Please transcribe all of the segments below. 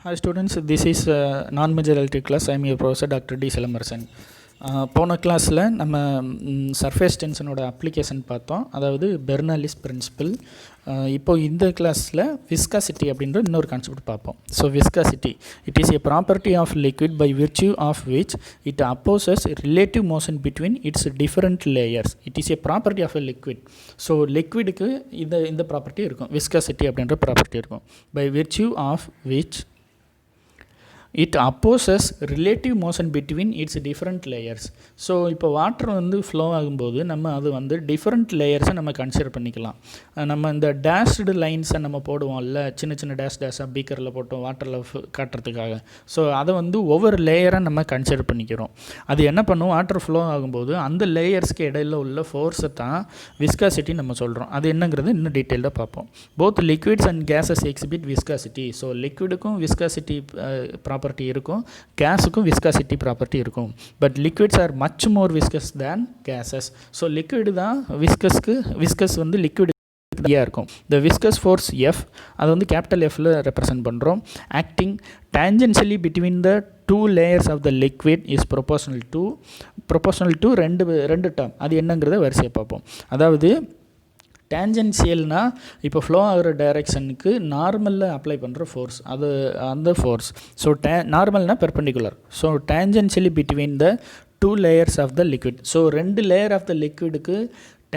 Hi students, this is non-major electric class. I am your professor Dr. D. Silamarsan. போன கிளாஸில் நம்ம surface டென்ஷனோட application பார்த்தோம், அதாவது பெர்னாலிஸ் principal. இப்போ இந்த கிளாஸில் விஸ்காசிட்டி அப்படின்ற இன்னொரு கான்செப்ட் பார்ப்போம். So viscosity, it is a property of liquid by virtue of which it opposes relative motion between its different layers. It is a property of a liquid. So லிக்விடுக்கு இந்த property இருக்கும், viscosity அப்படின்ற property இருக்கும். By virtue of which it opposes relative motion between its different layers. So இப்போ water வந்து flow ஆகும்போது நம்ம அது வந்து டிஃப்ரெண்ட் லேயர்ஸை நம்ம கன்சிடர் பண்ணிக்கலாம். நம்ம இந்த டேஷ்டு லைன்ஸை நம்ம போடுவோம்ல, சின்ன சின்ன டேஷாக பீக்கரில் போட்டோம் வாட்டரில் காட்டுறதுக்காக. ஸோ அதை வந்து ஒவ்வொரு லேயராக நம்ம கன்சிடர் பண்ணிக்கிறோம். அது என்ன பண்ணும், வாட்டர் ஃப்ளோ ஆகும்போது அந்த லேயர்ஸ்க்கு இடையில் உள்ள ஃபோர்ஸை தான் விஸ்காசிட்டி நம்ம சொல்கிறோம். அது என்னங்கிறது இன்னும் டீட்டெயிலாக பார்ப்போம். Both liquids and gases exhibit viscosity. So லிக்விடுக்கும் விஸ்காசிட்டி ப்ராப்பர்ட்டி இருக்கும், கேஸுக்கும் விஸ்காசிட்டி ப்ராப்பர்ட்டி இருக்கும். But liquids are much more viscous than gases. So liquid தான் விஸ்கஸ் வந்து லிக்விட் இருக்கும். த விஸ்கஸ் ஃபோர்ஸ் எஃப், அது வந்து கேபிட்டல் எஃப்ல ரெப்ரசன்ட் பண்ணுறோம். Acting tangentially between the two layers of the liquid is proportional to ரெண்டு term. அது என்னங்கிறத வரிசையை பார்ப்போம். அதாவது டேஞ்சென்சியல்னால் இப்போ ஃப்ளோ ஆகிற டைரெக்ஷனுக்கு நார்மலில் அப்ளை பண்ணுற ஃபோர்ஸ், அது அந்த ஃபோர்ஸ். ஸோ நார்மல்னால் perpendicular. So tangentially between the two layers of the liquid. So ரெண்டு லேயர் ஆஃப் த லிக்விடுக்கு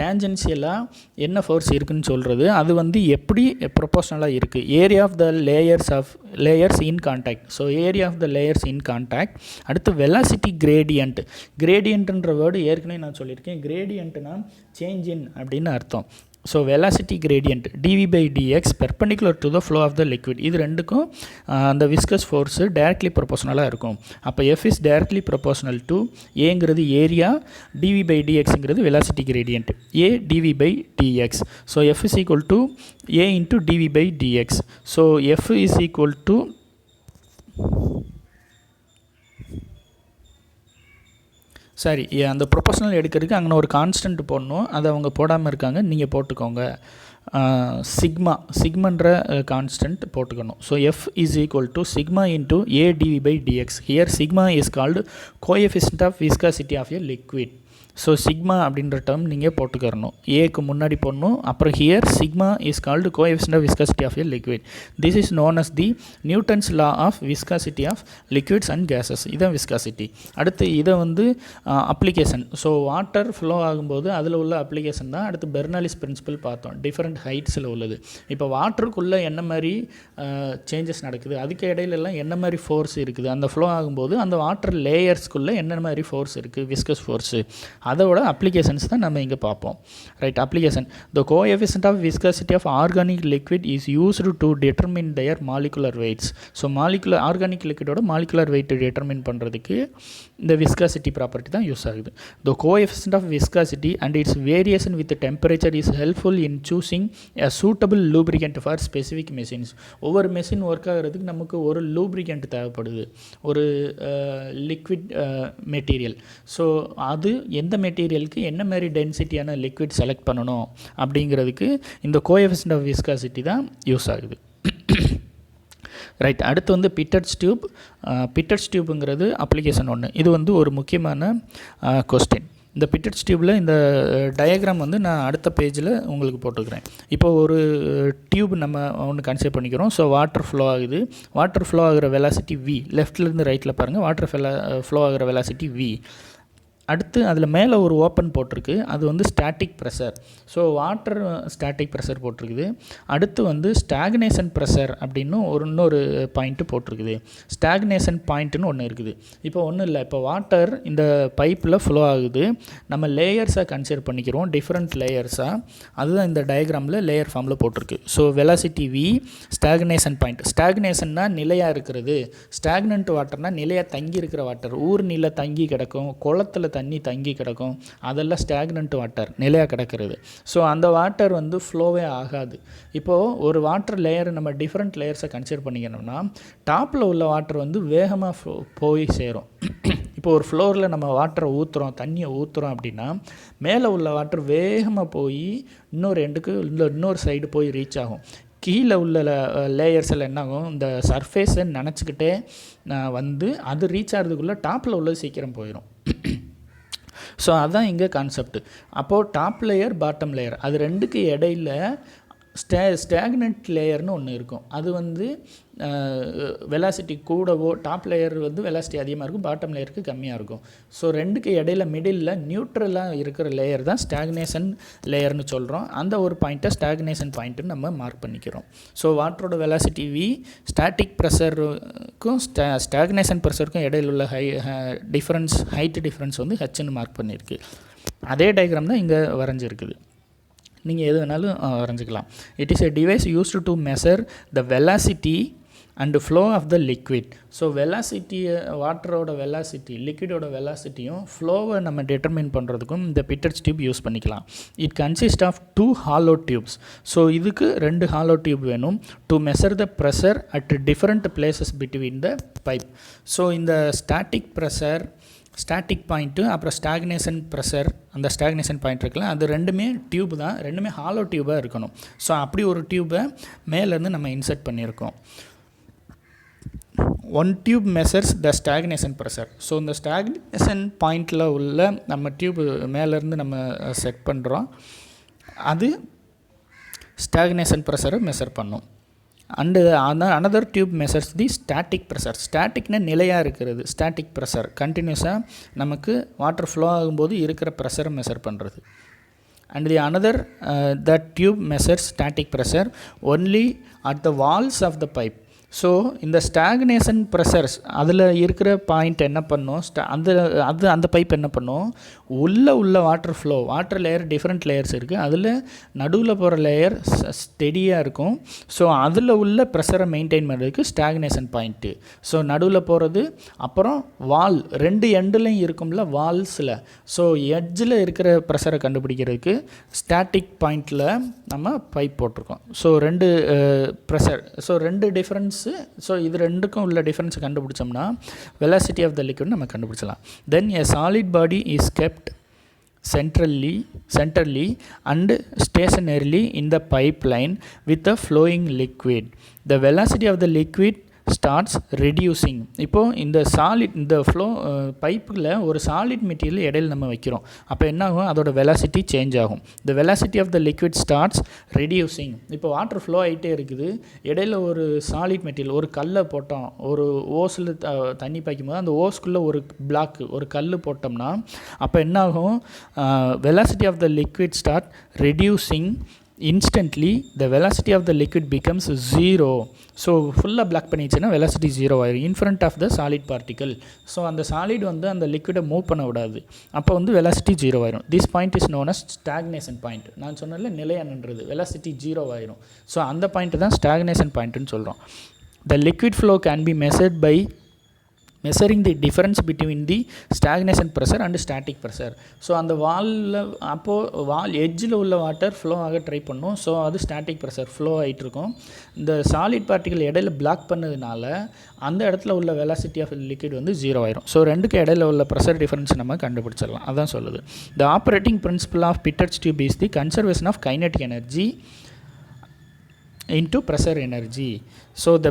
டேஞ்சென்சியலாக என்ன ஃபோர்ஸ் இருக்குதுன்னு சொல்கிறது, அது வந்து எப்படி ப்ரொபோஷனலாக இருக்குது. Area of the layers in contact. So area of the layers in contact. அடுத்து வெலாசிட்டி கிரேடியன்ட். கிரேடியன்ட்ன்ற வேர்டு ஏற்கனவே நான் சொல்லியிருக்கேன். கிரேடியன்ட்னா சேஞ்ச் இன் அப்படின்னு அர்த்தம். So velocity gradient dv by dx perpendicular to the flow of the liquid. இது ரெண்டுக்கும் அந்த விஸ்கஸ் ஃபோர்ஸு டைரக்ட்லி ப்ரொபோஷனலாக இருக்கும். அப்போ F is directly proportional to ஏங்கிறது ஏரியா, dv by dxங்கிறது velocity gradient, a dv by dx. So F is equal to a into dv by dx. So F is equal to சரி, அந்த proportional எடுக்கிறதுக்கு அங்கே ஒரு கான்ஸ்டன்ட் போடணும். அதை அவங்க போடாமல் இருக்காங்க, நீங்கள் போட்டுக்கோங்க. சிக்மன்ற கான்ஸ்டன்ட் போட்டுக்கணும். So F is equal to sigma into A dv by dx. Here sigma is called coefficient of viscosity of a liquid. So sigma அப்படின்ற டேர்ம் நீங்கள் போட்டுக்கிறணும், ஏக்கு முன்னாடி போடணும். அப்புறம் here sigma is called coefficient of viscosity of a liquid. This is known as the Newton's law of viscosity of liquids and gases. இதான் viscosity. அடுத்து இதை வந்து அப்ளிகேஷன். ஸோ வாட்டர் ஃப்ளோ ஆகும்போது அதில் உள்ள அப்ளிகேஷன் தான் அடுத்து பெர்னாலிஸ் பிரின்சிபல் பார்த்தோம், டிஃப்ரெண்ட் ஹைட்ஸில் உள்ளது. இப்போ வாட்டருக்குள்ளே என்ன மாதிரி சேஞ்சஸ் நடக்குது, அதுக்கு இடையிலலாம் என்ன மாதிரி ஃபோர்ஸ் இருக்குது, அந்த ஃப்ளோ ஆகும்போது அந்த வாட்டர் லேயர்ஸ்க்குள்ளே என்ன மாதிரி ஃபோர்ஸ் இருக்குது, விஸ்கஸ் ஃபோர்ஸு, அதோட அப்ளிகேஷன்ஸ் தான் நம்ம இங்கே பார்ப்போம். Right, application. The coefficient of viscosity of organic liquid is used to determine their molecular weights. So organic லிக்விடோட மாலிகுலர் வெயிட்டை டிட்டர்மின் பண்ணுறதுக்கு இந்த விஸ்காசிட்டி ப்ராப்பர்ட்டி தான் யூஸ் ஆகுது. The coefficient of viscosity and its variation with temperature is helpful in choosing a suitable lubricant for specific machines. ஒவ்வொரு machine work ஆகிறதுக்கு நமக்கு ஒரு லூப்ரிகண்ட் தேவைப்படுது, ஒரு லிக்விட் மெட்டீரியல். ஸோ அது எந்த மெட்டீரியலுக்கு என்ன மாதிரி டென்சிட்டியான லிக்விட் செலக்ட் பண்ணணும் அப்படிங்கிறதுக்கு இந்த கோஎஃபிஷியன்ட் ஆஃப் விஸ்காசிட்டி தான் யூஸ் ஆகுது. ரைட், அடுத்து வந்து பிட்டட்ஸ் டியூப். பிட்டட்ஸ் டியூப்புங்கிறது அப்ளிகேஷன் ஒன்று. இது வந்து ஒரு முக்கியமான கொஸ்டின். இந்த பிட்டட்ஸ் டியூப்பில் இந்த டயக்ராம் வந்து நான் அடுத்த பேஜில் உங்களுக்கு போட்டுக்கிறேன். இப்போ ஒரு டியூப் நம்ம ஒன்று கன்சிடர் பண்ணிக்கிறோம். ஸோ வாட்டர் ஃப்ளோ ஆகுது. வாட்டர் ஃப்ளோ ஆகிற வெலாசிட்டி v. லெஃப்ட்லேருந்து ரைட்டில் பாருங்கள், வாட்டர் ஃப்ளோ ஆகிற வெலாசிட்டி v. அடுத்து அதில் மேலே ஒரு ஓப்பன் போட்டிருக்கு, அது வந்து static pressure. So water static pressure போட்டிருக்குது. அடுத்து வந்து ஸ்டாக்னேஷன் ப்ரெஷர் அப்படின்னு இன்னொரு பாயிண்ட்டு போட்டிருக்குது. ஸ்டாக்னேஷன் பாயிண்ட்டுன்னு ஒன்று இருக்குது. இப்போ ஒன்றும் இல்லை, இப்போ வாட்டர் இந்த பைப்பில் ஃப்ளோ ஆகுது. நம்ம லேயர்ஸாக கன்சிடர் பண்ணிக்கிறோம், டிஃப்ரெண்ட் லேயர்ஸாக. அதுதான் இந்த டயக்ராமில் லேயர் ஃபார்மில் போட்டிருக்கு. So velocity v, stagnation point. ஸ்டாக்னேஷன்னா நிலையாக இருக்கிறது, ஸ்டாக்னன்ட் வாட்டர்னால் நிலையாக தங்கி இருக்கிற வாட்டர். ஊர்நிலை தங்கி கிடக்கும், குளத்தில் தண்ணி தங்கி கிடக்கும், அதெல்லாம் ஸ்டாக்னன்ட் வாட்டர், நிலையாக கிடக்கிறது. ஸோ அந்த வாட்டர் வந்து ஃப்ளோவே ஆகாது. இப்போது ஒரு வாட்டர் லேயர் நம்ம டிஃப்ரெண்ட் லேயர்ஸை கன்சிடர் பண்ணிக்கணும்னா டாப்பில் உள்ள வாட்டர் வந்து வேகமாக போய் சேரும். இப்போ ஒரு ஃப்ளோரில் நம்ம வாட்டரை ஊற்றுறோம், தண்ணியை ஊற்றுறோம் அப்படின்னா மேலே உள்ள வாட்டர் வேகமாக போய் இன்னொரு சைடு போய் ரீச் ஆகும். கீழே உள்ள லேயர்ஸ் எல்லாம் என்ன ஆகும், இந்த சர்ஃபேஸை நினச்சிக்கிட்டே வந்து அது ரீச் ஆகிறதுக்குள்ளே டாப்பில் உள்ளது சீக்கிரம் போயிடும். ஸோ அதுதான் இங்கே கான்செப்ட். அப்போது டாப் லேயர் பாட்டம் லேயர் அது ரெண்டுக்கு இடையில் ஸ்டாக்னன்ட் லேயர்னு ஒன்று இருக்கும். அது வந்து வெலாசிட்டி கூடவோ, டாப் லேயர் வந்து வெலாசிட்டி அதிகமாக இருக்கும், பாட்டம் லேயருக்கு கம்மியாக இருக்கும். ஸோ ரெண்டுக்கு இடையில மிடில் நியூட்ரலாக இருக்கிற லேயர் தான் ஸ்டாக்னேஷன் லேயர்னு சொல்கிறோம். அந்த ஒரு பாயிண்ட்டை ஸ்டாக்னேஷன் பாயிண்ட்டுன்னு நம்ம மார்க் பண்ணிக்கிறோம். ஸோ வாட்டரோட வெலாசிட்டி V ஸ்டாட்டிக் ப்ரெஷருக்கும் ஸ்டாக்னேஷன் ப்ரெஷருக்கும் இடையில் உள்ள டிஃப்ரென்ஸ், ஹைட் டிஃப்ரென்ஸ் வந்து Hன்னு மார்க் பண்ணியிருக்கு. அதே டயக்ராம் தான் இங்கே வரைஞ்சிருக்குது. நீங்கள் எது வேணாலும் வரைஞ்சிக்கலாம். It is a device used to measure the velocity and flow of the liquid. So வெலாசிட்டியை, வாட்டரோட வெலாசிட்டி, லிக்விடோட வெலாசிட்டியும் ஃப்ளோவை நம்ம டிட்டர்மின் பண்ணுறதுக்கும் இந்த பிட்டர்ஸ் டியூப் யூஸ் பண்ணிக்கலாம். It consist of 2 hollow tubes. So இதுக்கு 2 ஹாலோ டியூப் வேணும் to measure the pressure at different places between the pipe. So இந்த ஸ்டாட்டிக் ப்ரெஷர், ஸ்டாட்டிக் பாயிண்ட்டு, அப்புறம் ஸ்டாக்னேஷன் ப்ரெஷர், அந்த ஸ்டாக்னேஷன் பாயிண்ட் இருக்குல்ல, அது ரெண்டுமே டியூப் தான், ரெண்டுமே ஹாலோ டியூபாக இருக்கணும். ஸோ அப்படி ஒரு டியூப்பை மேலேருந்து நம்ம இன்சர்ட் பண்ணியிருக்கோம். 1 டியூப் மெஷர்ஸ் த ஸ்டாக்னேஷன் ப்ரெஷர். ஸோ இந்த ஸ்டாக்னேஷன் பாயிண்டில் உள்ள நம்ம டியூப் மேலேருந்து நம்ம செட் பண்ணுறோம், அது ஸ்டாக்னேஷன் ப்ரெஷரை மெஷர் பண்ணும். And another tube measures the static pressure. ஸ்டாட்டிக்னா நிலையாக இருக்கிறது, ஸ்டாட்டிக் ப்ரெஷர் கண்டினியூஸாக நமக்கு வாட்டர் ஃப்ளோ ஆகும்போது இருக்கிற ப்ரெஷரை மெஷர் பண்ணுறது. And the another that tube measures static pressure only at the walls of the pipe. So இந்த ஸ்டாக்னேஷன் ப்ரெஷர்ஸ் அதில் இருக்கிற பாயிண்ட் என்ன பண்ணும், அந்த பைப் என்ன பண்ணும், உள்ள water flow, water layer different layers இருக்குது, அதில் நடுவில் போகிற லேயர் ஸ்டெடியாக இருக்கும். ஸோ அதில் உள்ள ப்ரெஷரை மெயின்டைன் பண்ணுறதுக்கு ஸ்டாக்னேஷன் பாயிண்ட்டு. ஸோ நடுவில் போகிறது, அப்புறம் வால் 2 எண்டுலையும் இருக்கும்ல வால்ஸில், ஸோ எட்ஜில் இருக்கிற ப்ரெஷரை கண்டுபிடிக்கிறதுக்கு ஸ்டாட்டிக் பாயிண்டில் நம்ம பைப் போட்டிருக்கோம். So 2 pressure, so 2 difference. So இது ரெண்டுக்கும் உள்ள டிஃப்ரென்ஸ் கண்டுபிடிச்சோம்னா வெலாசிட்டி ஆஃப் த லிக்விட் நம்ம கண்டுபிடிச்சலாம். Then a solid body is kept centrally and stationarily in the pipeline with the flowing liquid. The velocity of the liquid starts reducing. இப்போது இந்த flow பைப்பில் ஒரு சாலிட் மெட்டீரியல் இடையில் நம்ம வைக்கிறோம், அப்போ என்ன ஆகும், அதோட வெலாசிட்டி சேஞ்ச் ஆகும். the velocity of the liquid starts reducing. இப்போ வாட்டர் ஃப்ளோ ஆகிட்டே இருக்குது, இடையில் ஒரு சாலிட் மெட்டீரியல், ஒரு கல்லை போட்டோம், ஒரு ஓஸில் தண்ணி பாய்க்கும்போது அந்த ஓஸ்குள்ளே ஒரு கல் போட்டோம்னா அப்போ என்ன ஆகும், velocity of the liquid start reducing. Instantly the velocity of the liquid becomes 0. So ஃபுல்லாக பிளாக் பண்ணிடுச்சுன்னா வெலாசிட்டி 0 ஆயிடும் in front of the solid particle. So அந்த சாலிட் வந்து அந்த லிக்விடை மூவ் பண்ண விடாது, அப்போ வந்து வெலாசிட்டி 0 ஆயிடும். This point is known as stagnation point. நான் சொன்னதில்ல நிலையானன்றது, வெலாசிட்டி 0 ஆயிடும். ஸோ அந்த பாயிண்ட் தான் ஸ்டாக்னேஷன் பாயிண்ட்டுன்னு சொல்கிறோம். The liquid flow can be measured by measuring the difference between the stagnation pressure and static pressure. So அந்த வால் எட்ஜில் உள்ள வாட்டர் ஃப்ளோ ஆக try பண்ணும், ஸோ அது ஸ்டாட்டிக் ப்ரெஷர் ஃப்ளோ ஆகிட்டு இருக்கும். இந்த சாலிட் பார்ட்டிகல் இடையில பிளாக் பண்ணதுனால அந்த இடத்துல உள்ள வெலாசிட்டி ஆஃப் லிக்விட் வந்து 0 ஆயிரும். ஸோ ரெண்டுக்கு இடையில உள்ள ப்ரெஷர் டிஃபரன்ஸ் நம்ம கண்டுபிடிச்சிடலாம். அதான் சொல்லுது. The operating principle of pitot's tube is the conservation of kinetic energy into pressure energy. So the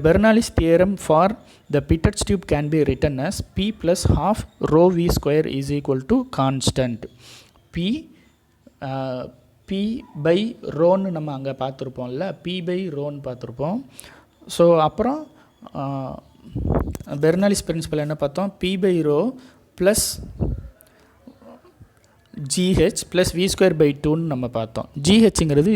Bernoulli's theorem for the Pitter's tube can be written as P plus half rho V square is equal to constant. P by rho னு நம்ம அங்கே பார்த்துருப்போம்ல, P by rho னு பார்த்துருப்போம். So அப்புறம் பெர்னாலிஸ் principal என்ன பார்த்தோம், P by rho plus GH plus V square by 2ன்னு நம்ம பார்த்தோம். GHங்கிறது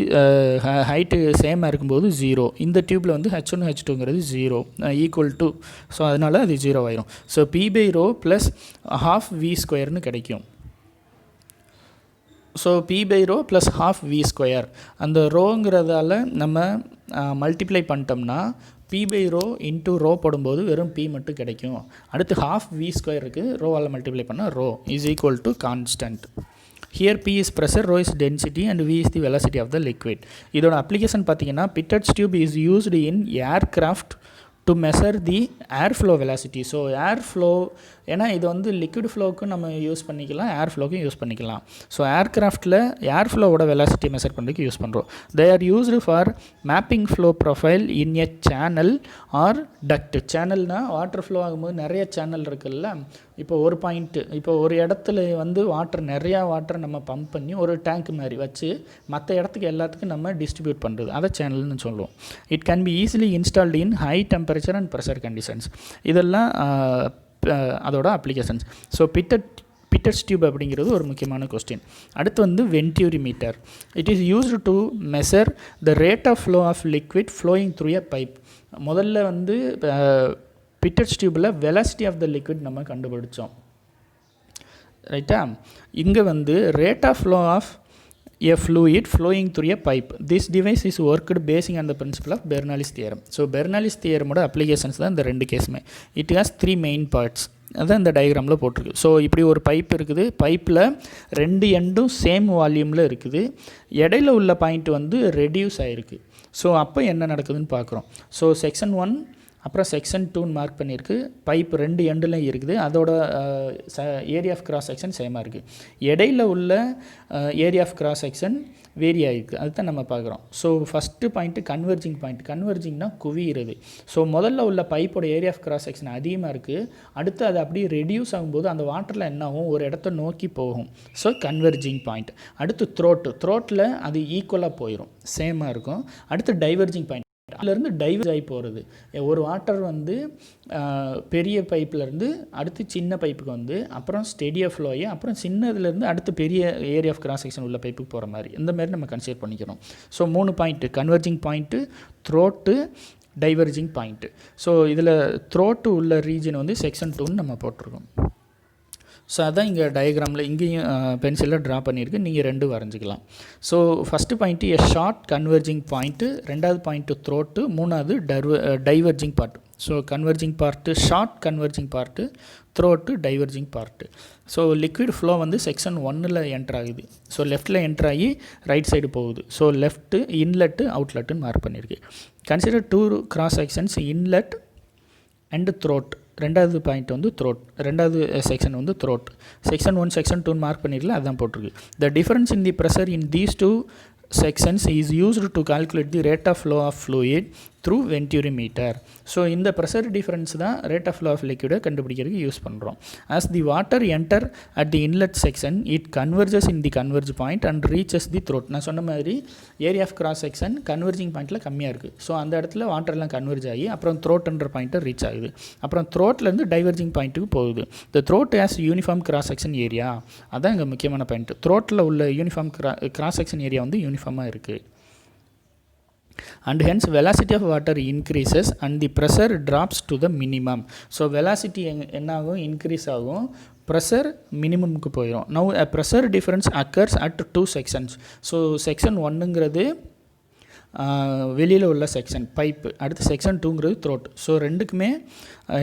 ஹைட்டு சேமாக இருக்கும்போது 0, இந்த டியூப்பில் வந்து H1 H2ங்கிறது 0 ஈக்குவல் டு, ஸோ அதனால் அது 0 ஆயிரும். So P by rho plus half V squareன்னு கிடைக்கும். So P by rho plus half V square, அந்த ரோங்கிறதால நம்ம மல்டிப்ளை பண்ணிட்டோம்னா P by rho into rho போடும்போது வெறும் P மட்டும் கிடைக்கும். அடுத்து half V square இருக்குது, ரோவால் மல்டிப்ளை பண்ணால் rho is equal to constant. Here P is pressure, rho is density and V is the velocity of the liquid. இதோட அப்ளிகேஷன் பார்த்தீங்கன்னா Pitter's tube is used in aircraft to measure the air flow velocity. So air flow, ஏன்னா இது வந்து liquid ஃப்ளோவுக்கும் நம்ம use பண்ணிக்கலாம், air ஃப்ளோவுக்கும் use பண்ணிக்கலாம். ஸோ ஏர்க்ராஃப்டில் ஏர் ஃப்ளோவோட வெலாசிட்டி மெஷர் பண்ணுறதுக்கு யூஸ் பண்ணுறோம். They are used for mapping flow profile in a channel or duct. சேனல்னால் வாட்டர் ஃப்ளோ ஆகும்போது நிறைய சேனல் இருக்குல்ல. இப்போ ஒரு பாயிண்ட்டு, இப்போ ஒரு இடத்துல வந்து நிறையா வாட்டர் நம்ம பம்ப் பண்ணி ஒரு டேங்க் மாதிரி வச்சு மற்ற இடத்துக்கு எல்லாத்துக்கும் நம்ம டிஸ்ட்ரிபியூட் பண்ணுறது, அதை சேனல்னு சொல்லுவோம். It can be easily installed in high temperature and pressure conditions. இதெல்லாம் அதோட அப்ளிகேஷன்ஸ். ஸோ பிட்டர்ஸ் டியூப் அப்படிங்கிறது ஒரு முக்கியமான கொஸ்டின். அடுத்து வந்து venturimeter. It is used to measure the rate of flow of liquid flowing through a pipe. முதல்ல வந்து Pitot's டியூப்பில் வெலாசிட்டி ஆஃப் த லிக்விட் நம்ம கண்டுபிடிச்சோம், ரைட்டா. இங்கே வந்து rate of flow of a fluid flowing through a pipe. This device is worked basing on the principle of Bernoulli's theorem. So Bernoulli's theorem ஓட applications தான் இந்த ரெண்டு கேஸுமே. It has 3 main parts. அதான் இந்த டயக்ராமில் போட்டிருக்கு. ஸோ இப்படி ஒரு பைப் இருக்குது. பைப்பில் 2 எண்டும் சேம் வால்யூமில் இருக்குது. இடையில உள்ள பாயிண்ட் வந்து ரெடியூஸ் ஆகிருக்கு. ஸோ அப்போ என்ன நடக்குதுன்னு பார்க்குறோம். ஸோ செக்ஷன் 1 அப்புறம் செக்ஷன் 2 மார்க் பண்ணியிருக்கு. பைப் 2 எண்டுலையும் இருக்குது. அதோட ஏரியா ஆஃப் கிராஸ் செக்ஷன் சேமாக இருக்குது. இடையில உள்ள area of cross section vary ஆகிருக்கு. அதுதான் நம்ம பார்க்குறோம். So first point converging point. கன்வெர்ஜிங்னா குவிகிறது. ஸோ முதல்ல உள்ள பைப்போட ஏரியா ஆஃப் கிராஸ் செக்ஷன் அதிகமாக இருக்குது. அடுத்து அது அப்படியே ரெடியூஸ் ஆகும்போது அந்த வாட்டரில் என்ன ஆகும், ஒரு இடத்த நோக்கி போகும். So converging point. அடுத்து த்ரோட்டில் அது ஈக்குவலாக போயிடும், சேமாக இருக்கும். அடுத்து டைவர்ஜிங் பாயிண்ட். அதுலேருந்து டைவர்ஜ் ஆகி போகிறது. ஒரு வாட்டர் வந்து பெரிய பைப்லேருந்து அடுத்து சின்ன பைப்புக்கு வந்து அப்புறம் ஸ்டெடியாக ஃப்ளோ ஆகி அப்புறம் சின்னதுலேருந்து அடுத்து பெரிய ஏரியா ஆஃப் கிராஸ் செக்ஷன் உள்ள பைப்புக்கு போகிற மாதிரி, இந்த மாதிரி நம்ம கன்சிடர் பண்ணிக்கிறோம். So 3 point, converging point, throat, diverging point. So இதில் த்ரோட்டு உள்ள ரீஜன் வந்து செக்ஷன் 2ன்னு நம்ம போட்டிருக்கோம். ஸோ அதான் இங்கே டயக்ராமில் இங்கேயும் பென்சிலில் ட்ரா பண்ணியிருக்கு. நீங்கள் 2 வரைஞ்சிக்கலாம். So first point a short converging point, ரெண்டாவது பாயிண்ட்டு த்ரோட்டு, மூணாவது diverging part. So converging part, short converging part, throat, diverging part. So liquid flow வந்து செக்ஷன் 1ல் என்ட்ரு ஆகுது. ஸோ லெஃப்ட்டில் என்ட்ரு ஆகி ரைட் சைடு போகுது. ஸோ லெஃப்ட்டு இன்லெட்டு அவுட்லெட்டுன்னு mark பண்ணியிருக்கு. Consider 2 cross sections, inlet and throat. ரெண்டாவது பாயிண்ட் வந்து த்ரோட், ரெண்டாவது செக்ஷன் வந்து த்ரோட். செக்ஷன் 1 செக்ஷன் 2 மார்க் பண்ணிடல, அதுதான் போட்டிருக்கு. The difference in the pressure in these 2 sections is used to calculate the rate of flow of fluid through venturimeter. So இந்த pressure difference தான் rate of flow of லிக்விடை கண்டுபிடிக்கிறதுக்கு use பண்ணுறோம். as the water enter at the inlet section it converges in the converge point and reaches the throat. நான் சொன்ன மாதிரி area of cross section converging பாயிண்ட்டில் கம்மியாக இருக்குது. ஸோ அந்த இடத்துல வாட்டர்லாம் கன்வெர்ஜ் ஆகி அப்புறம் த்ரோட்ன்ற பாயிண்ட்டை ரீச் ஆகுது. அப்புறம் த்ரோட்லேருந்து டைவர்ஜிங் பாயிண்ட்டுக்கு போகுது. த throat has uniform cross section area. அதான் இங்கே முக்கியமான பாயிண்ட். த்ரோட்டில் உள்ள யூனிஃபார்ம் கிராஸ் செக்ஷன் ஏரியா வந்து யூனிஃபார்மாக இருக்குது. And hence velocity of water increases and the pressure drops to the minimum. So velocity என்ன ஆகும், இன்க்ரீஸ் ஆகும், ப்ரெஷர் மினிமம்க்கு போயிடும். Now a pressure difference occurs at 2 sections. So section 1ங்கிறது வெளியில் உள்ள செக்ஷன் பைப்பு, அடுத்து செக்ஷன் 2ங்கிறது த்ரோட். ஸோ ரெண்டுக்குமே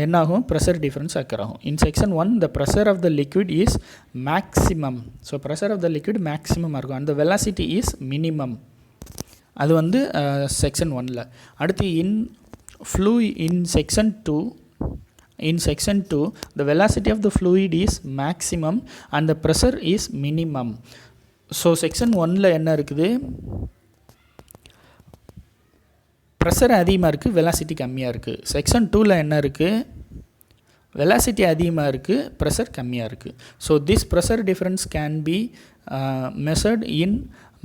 என்னாகும், ப்ரெஷர் டிஃப்ரென்ஸ் அக்கர் ஆகும். In section 1 the pressure of the liquid is maximum. So pressure of the liquid மேக்ஸிமமாக இருக்கும். அந்த வெலாசிட்டி இஸ் மினிமம். அது வந்து செக்ஷன் 1ல். அடுத்து இன் section 2 the velocity of the fluid is maximum and the pressure is minimum. So section 1ல் என்ன இருக்குது, ப்ரெஷர் அதிகமாக இருக்குது, வெலாசிட்டி கம்மியாக இருக்குது. செக்ஷன் 2ல் என்ன இருக்குது, வெலாசிட்டி அதிகமாக இருக்குது, ப்ரெஷர் கம்மியாக இருக்குது. So this pressure difference can be measured in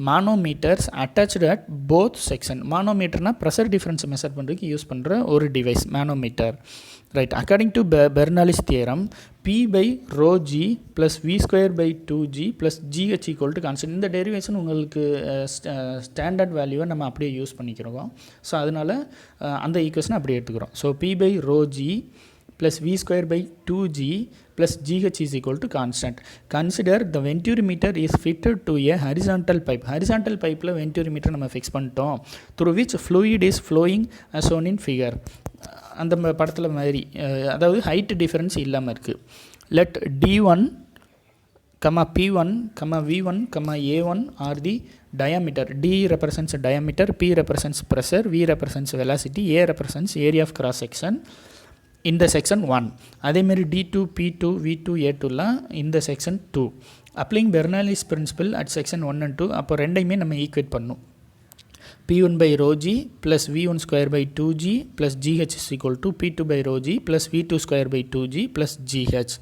manometers attached at both section. மானோமீட்டர்னால் ப்ரெஷர் டிஃப்ரென்ஸை மெஷர் பண்ணுறதுக்கு யூஸ் பண்ணுற ஒரு device manometer, right. According to Bernoulli's theorem P/ρg + V²/2g + GH = constant. இந்த டெரிவேஷன் உங்களுக்கு ஸ்டாண்டர்ட் வேல்யூவை நம்ம அப்படியே யூஸ் பண்ணிக்கிறோம். ஸோ அதனால் அந்த ஈக்குவேஷனை அப்படியே எடுத்துக்கிறோம். So P/ρg + V²/2g + GH = constant. Consider the venturimeter is fitted to a horizontal pipe. Horizontal pipeல venturimeter நம்ம ஃபிக்ஸ் பண்ணிட்டோம், through which fluid is flowing as shown in figure. அந்த படத்தில் மாதிரி, அதாவது ஹைட் டிஃபரன்ஸ் இல்லாமல் இருக்குது. let D1, P1, V1, A1 are the diameter. D represents diameter, P represents pressure, V represents velocity, A represents area of cross section in the section 1. அதேமாரி D2, P2, V2, A2லாம் இந்த section 2. Applying Bernoulli's principle at section 1 and 2, அப்போ ரெண்டையுமே நம்ம equate பண்ணணும். P1 by rho g plus V1 square by 2g plus GH is equal to P2 by rho g plus V2 square by 2g plus GH.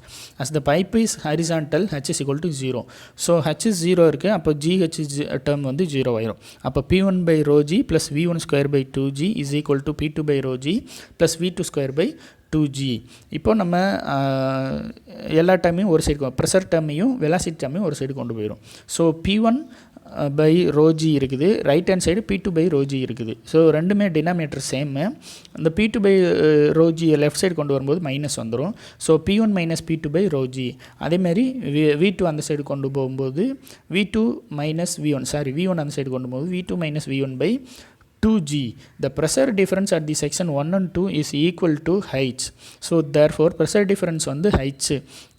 As the pipe is horizontal, H is equal to 0. So H is 0 இருக்கு, அப்போ GH term வந்து 0 ஆயிரும். அப்போ P1 by rho g plus V1 square by 2g is equal to P2 by rho g plus V2 square by 2g. இப்போ நம்ம எல்லா டேர்மையும் ஒரு side pressure டேர்மையும் velocity டேர்மையும் ஒரு சைடு கொண்டு போயிடும். So P1 by rho g இருக்குது, right hand side P2 by rho g இருக்குது. So ரெண்டுமே டினாமினேட்டர் சேமு. அந்த P2 by rho g left side கொண்டு வரும்போது மைனஸ் வந்துடும். So P1 minus P2 by rho g. அதேமாதிரி V2 அந்த சைடு கொண்டு போகும்போது V2 minus V1, V1 அந்த சைடு கொண்டு போகும்போது V2 minus V1 by 2g. The pressure difference at the section 1 and 2 is equal to H. So therefore pressure difference வந்து H.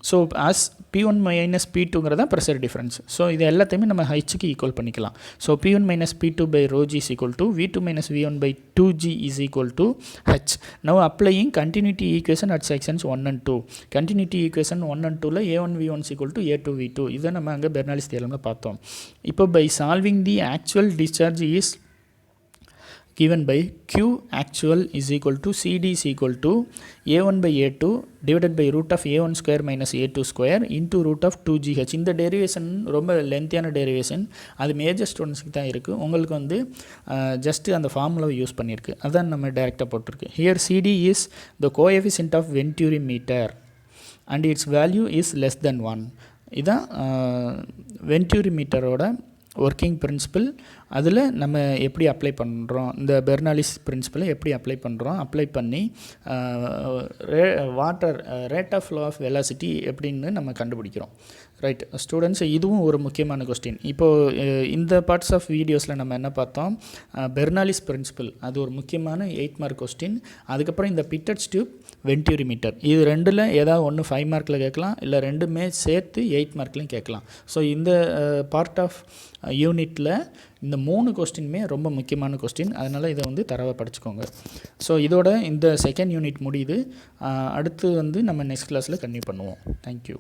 So as P1 minus P2ங்கிறதா pressure difference. So இது எல்லாத்தையுமே நம்ம Hக்கு equal பண்ணிக்கலாம். So P1 minus P2 by rho g is equal to V2 minus V1 by 2g is equal to H. Now applying continuity equation at sections 1 and 2. Continuity equation 1 and 2ல A1 V1 is equal to A2 V2. இதை நம்ம அங்கே பெர்னாலிஸ் தியரம்ல பார்த்தோம். இப்போ by solving the actual discharge is given by Q actual is equal to CD is equal to A1 by A2 divided by root of A1 square minus A2 square into root of 2GH. இந்த derivation ரொம்ப லென்த்தியான derivation, அது major ஸ்டூடெண்ட்ஸ்க்கு தான் இருக்குது. உங்களுக்கு வந்து just அந்த ஃபார்முலாவை யூஸ் பண்ணியிருக்கு, அதான் நம்ம டைரெக்டாக போட்டிருக்கு. Here CD is the coefficient of Venturi meter and its value is less than 1. இதான் Venturi மீட்டரோட ஒர்க்கிங் பிரின்சிபல். அதில் நம்ம எப்படி அப்ளை பண்ணுறோம், இந்த பெர்னாலிஸ் பிரின்சிபலை எப்படி அப்ளை பண்ணி water rate of flow of velocity எப்படின்னு நம்ம கண்டுபிடிக்கிறோம். ரைட் ஸ்டூடெண்ட்ஸ், இதுவும் ஒரு முக்கியமான கொஸ்டின். இப்போது இந்த பார்ட்ஸ் ஆஃப் வீடியோஸில் நம்ம என்ன பார்த்தோம், பெர்னாலிஸ் பிரின்சிபல், அது ஒரு முக்கியமான 8 மார்க் கொஸ்டின். அதுக்கப்புறம் இந்த பிட்டட்ஸ் டியூப், வென்ட்யூரி மீட்டர், இது ரெண்டில் ஏதாவது ஒன்று 5 மார்க்கில் கேட்கலாம், இல்லை ரெண்டுமே சேர்த்து 8 மார்க்லையும் கேட்கலாம். ஸோ இந்த பார்ட் ஆஃப் யூனிட்டில் இந்த 3 கொஸ்டினுமே ரொம்ப முக்கியமான கொஸ்டின், அதனால் இதை வந்து தரவை படிச்சுக்கோங்க. ஸோ இதோட இந்த செகண்ட் யூனிட் முடியுது. அடுத்து வந்து நம்ம நெக்ஸ்ட் கிளாஸில் கன்டினியூ பண்ணுவோம். தேங்க்யூ.